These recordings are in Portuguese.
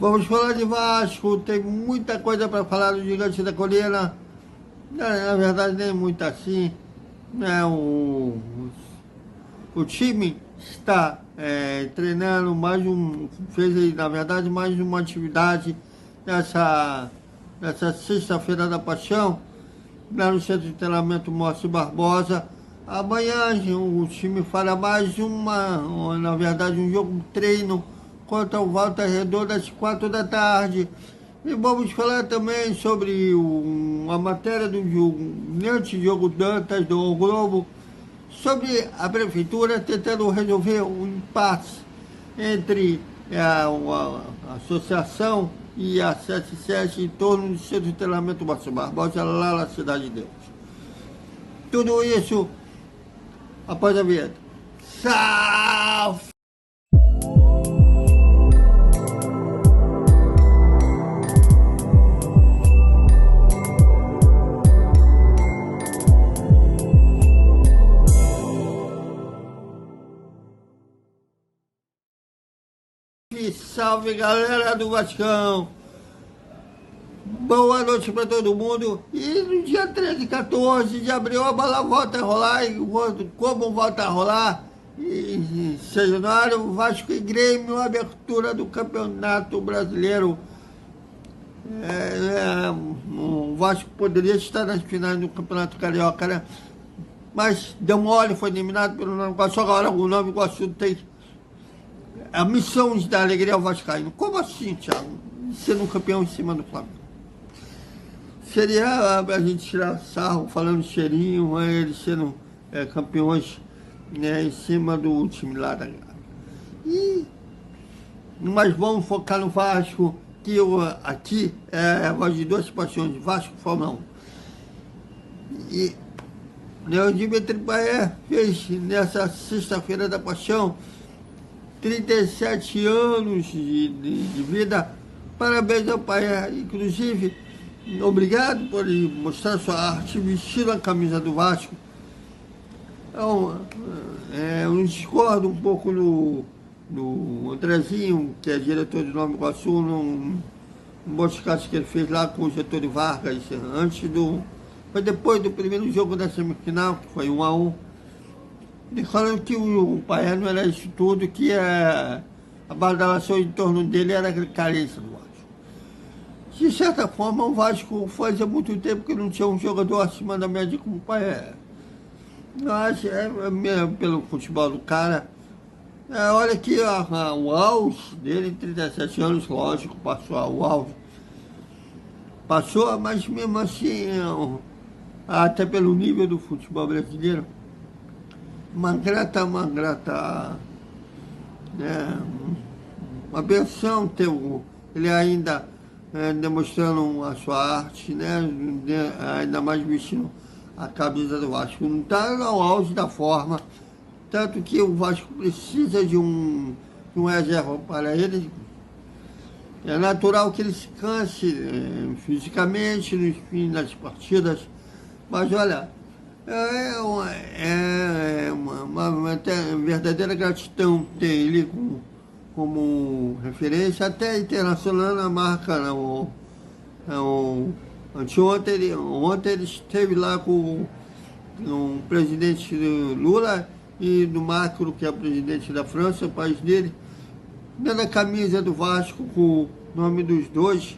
Vamos falar de Vasco, tem muita coisa para falar do Gigante da Colina. Na verdade, nem muito assim. Né? O time está treinando fez aí, na verdade, mais uma atividade nessa sexta-feira da Paixão, lá no Centro de Treinamento Márcio Barbosa. Amanhã o time fará mais na verdade, um jogo treino contra o Volta Redonda às 4 da tarde. E vamos falar também sobre a matéria do jogo, antes-jogo Dantas do Globo, sobre a prefeitura tentando resolver um impasse entre a associação e a 77 em torno do Centro de Treinamento Márcio Barbosa, lá na Cidade de Deus. Tudo isso após a vinheta. Salve! Salve, galera do Vascão! Boa noite para todo mundo. E no dia 13 e 14 de abril a bola volta a rolar. E como volta a rolar? Em São Januário, Vasco e Grêmio, abertura do Campeonato Brasileiro. O Vasco poderia estar nas finais do Campeonato Carioca, né? Mas deu mole, foi eliminado pelo Nova Iguaçu. Agora o Nova Iguaçu tem a missão de dar alegria ao Vascaíno. Como assim, Thiago? Sendo um campeão em cima do Flamengo. Seria a gente tirar sarro falando cheirinho, eles sendo campeões, né, em cima do time lá da Gávea. Mas vamos focar no Vasco, que aqui é a voz de duas paixões, Vasco e Fórmula 1. E o Dimitri Payet fez nessa sexta-feira da paixão 37 anos de vida. Parabéns ao Payet, inclusive, obrigado por mostrar sua arte vestindo a camisa do Vasco. Então, eu discordo um pouco do Andrezinho, que é diretor do Nova Iguaçu, num podcast que ele fez lá com o Getúlio Vargas, foi depois do primeiro jogo da semifinal, que foi 1-1. Ele falando que o Payet não era isso tudo, que a badalação em torno dele era aquele carência do Vasco. De certa forma, o Vasco fazia muito tempo que não tinha um jogador acima da média como o Payet. Mas pelo futebol do cara. Olha aqui o auge dele, 37 anos, lógico, passou o auge. Passou, mas mesmo assim, até pelo nível do futebol brasileiro, uma grata, uma benção ter ele ainda demonstrando a sua arte, né, ainda mais vestindo a camisa do Vasco. Não está no auge da forma, tanto que o Vasco precisa de um reserva para ele. É natural que ele se canse fisicamente nos fins das partidas, mas olha, uma verdadeira gratidão ter ele como referência, até internacional na marca. Ontem ele esteve lá com o presidente Lula e do Macron, que é o presidente da França, o país dele, dando a camisa do Vasco com o nome dos dois.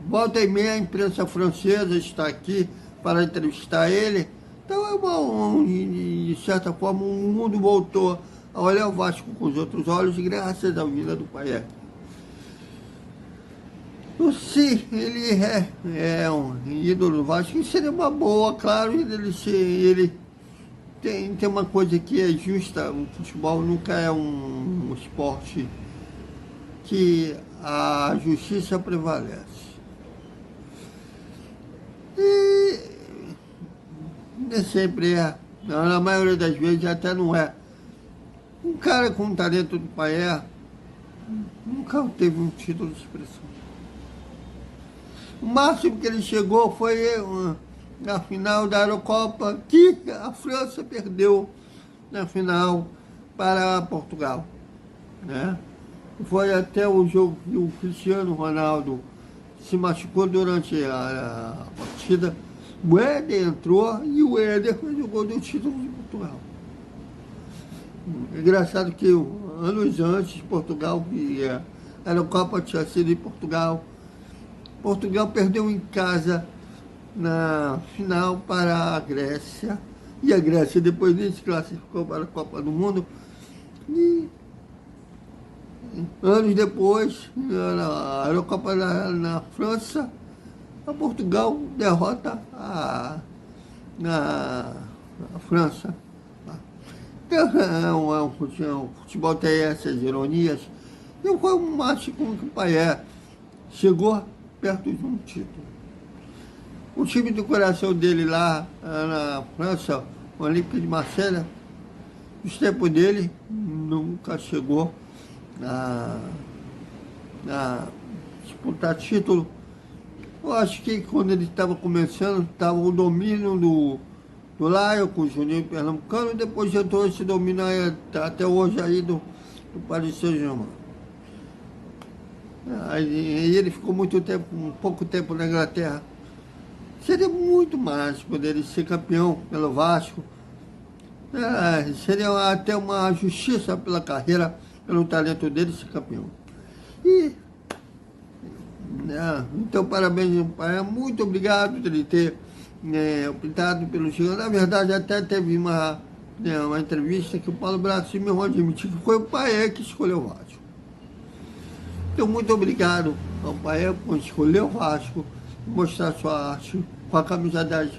Volta e meia a imprensa francesa está aqui para entrevistar ele. Então de certa forma, o mundo voltou a olhar o Vasco com os outros olhos, graças à vida do Payet. Se ele é um ídolo do Vasco, seria uma boa, claro, ele tem uma coisa que é justa: o futebol nunca é um esporte que a justiça prevalece. E nem sempre na maioria das vezes até não é. Um cara com o talento do Payet nunca teve um título de expressão. O máximo que ele chegou foi na final da Eurocopa, que a França perdeu na final para Portugal, né? Foi até o jogo que o Cristiano Ronaldo se machucou durante a partida. O Éder entrou e o Éder fez o gol do título de Portugal. Engraçado que anos antes, Portugal, que era a Copa, tinha sido em Portugal. Portugal perdeu em casa na final para a Grécia. E a Grécia depois disso classificou para a Copa do Mundo. E anos depois, na Eurocopa na França, a Portugal derrota a França. Então, o futebol tem essas ironias. E foi um match com que o Payet chegou perto de um título. O time do coração dele lá na França, o Olympique de Marselha, nos tempos dele, nunca chegou a disputar título. Eu acho que quando ele estava começando, estava o domínio do Lion com o Juninho Pernambucano, e depois entrou esse domínio aí, até hoje aí do Paris Saint-Germain. Aí ele ficou pouco tempo na Inglaterra. Seria muito mais poder ele ser campeão pelo Vasco. Seria até uma justiça pela carreira, pelo talento dele ser campeão. Então, parabéns, pai. Muito obrigado por ele ter optado pelo Chile. Na verdade, até teve uma entrevista que o Paulo Brasil me admitiu que foi o pai que escolheu o Vasco. Então, muito obrigado ao pai por escolher o Vasco, mostrar sua arte com a camisa 10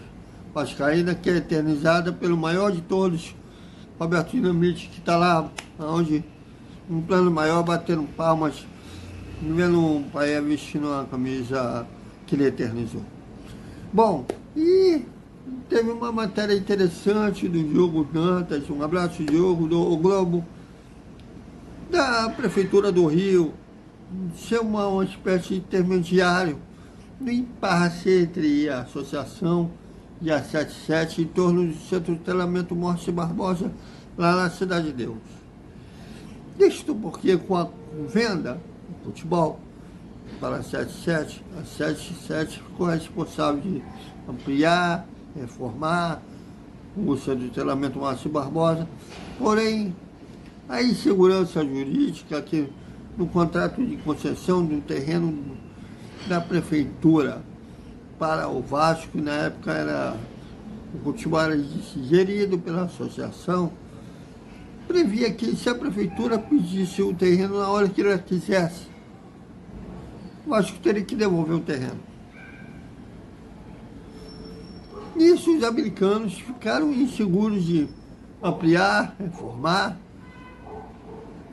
vascaína, que é eternizada pelo maior de todos, Roberto Dinamite, que está lá, onde um plano maior, batendo palmas, vendo um pai vestindo uma camisa que ele eternizou. Bom, e teve uma matéria interessante do Diogo Dantas, um abraço Diogo, do Globo, da Prefeitura do Rio, ser uma espécie de intermediário no impasse entre a associação e a 77 em torno do Centro de Treinamento Mórcio Barbosa, lá na Cidade de Deus. Isto porque com a venda do futebol para a 77, a 77 ficou responsável de ampliar, reformar o Centro de Treinamento Márcio Barbosa, porém a insegurança jurídica que no contrato de concessão do terreno da prefeitura para o Vasco, que na época era o futebol era gerido pela associação, previa que se a prefeitura pedisse o terreno na hora que ela quisesse, o Vasco teria que devolver o terreno. Nisso, os americanos ficaram inseguros de ampliar, reformar,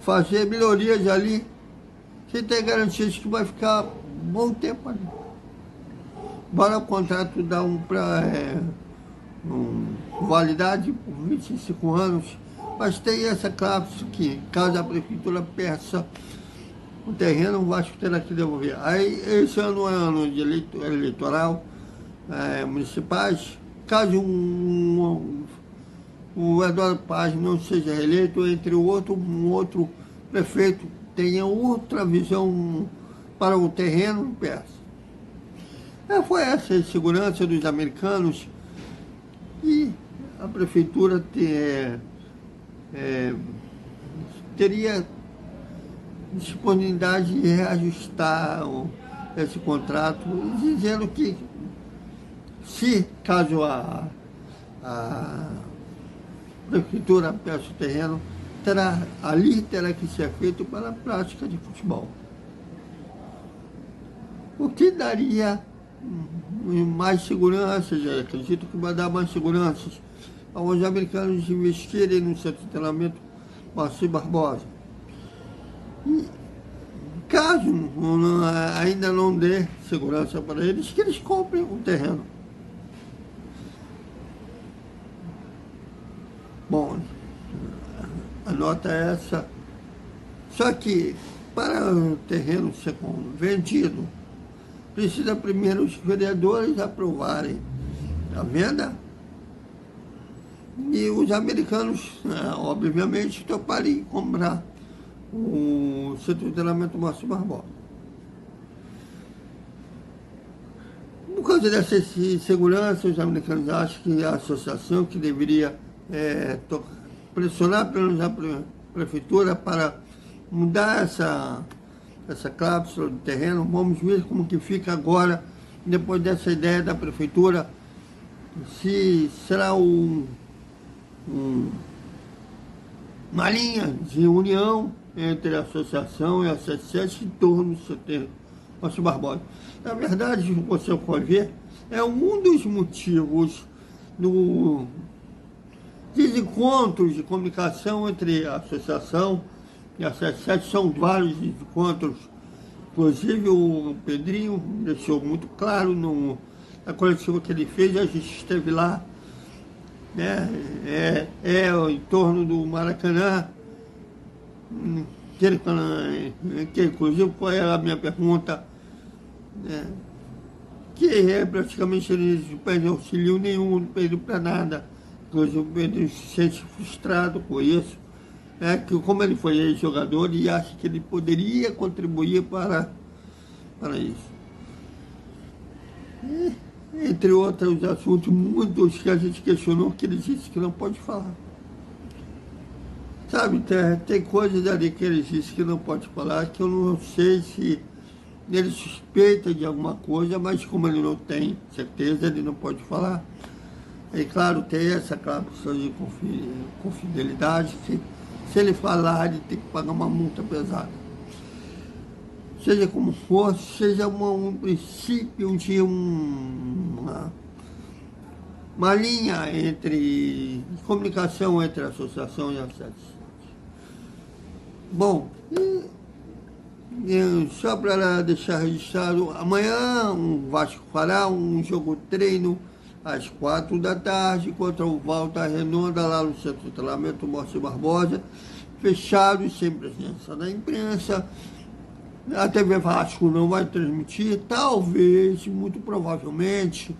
fazer melhorias ali, sem ter garantias que vai ficar um bom tempo ali. Embora o contrato dá validade por 25 anos, mas tem essa cláusula que, caso a prefeitura peça o terreno, o Vasco terá que devolver. Aí, esse ano é ano de eleitoral municipais, caso o Eduardo Paz não seja reeleito, entre um outro prefeito tenha outra visão para o terreno, peça. Foi essa a insegurança dos americanos e a prefeitura teria disponibilidade de reajustar esse contrato, dizendo que se caso a prefeitura peça o terreno, ali terá que ser feito para a prática de futebol. O que daria mais segurança, já acredito que vai dar mais segurança aos americanos investirem no Centro de Treinamento Márcio Barbosa. E, caso ainda não dê segurança para eles, que eles comprem o terreno. Bom, a nota é essa. Só que para o terreno ser vendido, precisa primeiro os vereadores aprovarem a venda e os americanos, obviamente, toparem comprar o Centro de Treinamento Márcio Barbosa. Por causa dessa insegurança, os americanos acham que a associação que deveria pressionar pelo menos a prefeitura para mudar essa cláusula do terreno. Vamos ver como que fica agora, depois dessa ideia da prefeitura, se será uma linha de união entre a associação e a 77 em torno do CT Márcio Barbosa. Na verdade, você pode ver, é um dos motivos dos encontros de comunicação entre a associação e a 77, são vários encontros. Inclusive o Pedrinho deixou muito claro na coletiva que ele fez, a gente esteve lá, né? Em torno do Maracanã, que inclusive foi a minha pergunta, né? Que praticamente eles não pedem auxílio nenhum, não pedem para nada. Inclusive o Pedro se sente frustrado com isso, que como ele foi ex-jogador e acha que ele poderia contribuir para isso. Entre outros assuntos, muitos que a gente questionou, que ele disse que não pode falar. Sabe, tem coisas ali que ele disse que não pode falar, que eu não sei se ele suspeita de alguma coisa, mas como ele não tem certeza, ele não pode falar. E claro, tem essa cláusula de confidencialidade, que se ele falar, ele tem que pagar uma multa pesada. Seja como for, seja um princípio de uma linha de comunicação entre a associação e a 77. Bom, só para deixar registrado, amanhã o Vasco fará um jogo treino às 4 da tarde contra o Volta Redonda, lá no Centro de Treinamento Márcio Barbosa, fechado e sem presença da imprensa. A TV Vasco não vai transmitir, talvez, muito provavelmente,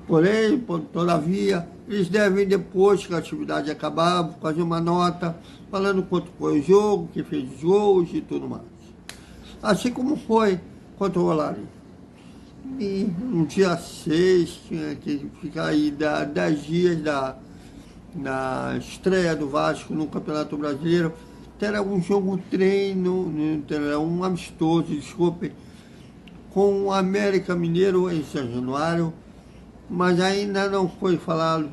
porém, todavia, eles devem, depois que a atividade acabar, fazer uma nota falando quanto foi o jogo, quem fez os gols e tudo mais. Assim como foi contra o Olaria. E no dia 6, tinha que ficar aí 10 dias da estreia do Vasco no Campeonato Brasileiro, terá um jogo treino, terá um amistoso, desculpe, com o América Mineiro em São Januário, mas ainda não foi falado,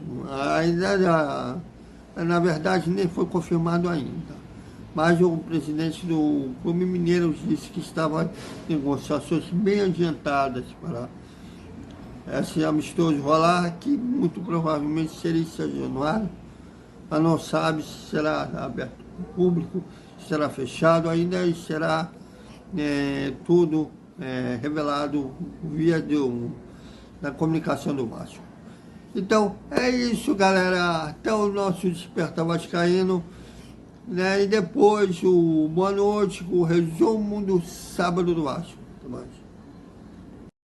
na verdade nem foi confirmado ainda. Mas o presidente do Clube Mineiro disse que estava em negociações bem adiantadas para esse amistoso rolar, que muito provavelmente seria em São Januário, mas não sabe se será aberto ao público, se será fechado, ainda será tudo revelado via da comunicação do Vasco. Então, é isso, galera. Até o nosso Desperta Vascaíno. E depois o boa noite, o resumo do sábado do Vasco. Até mais.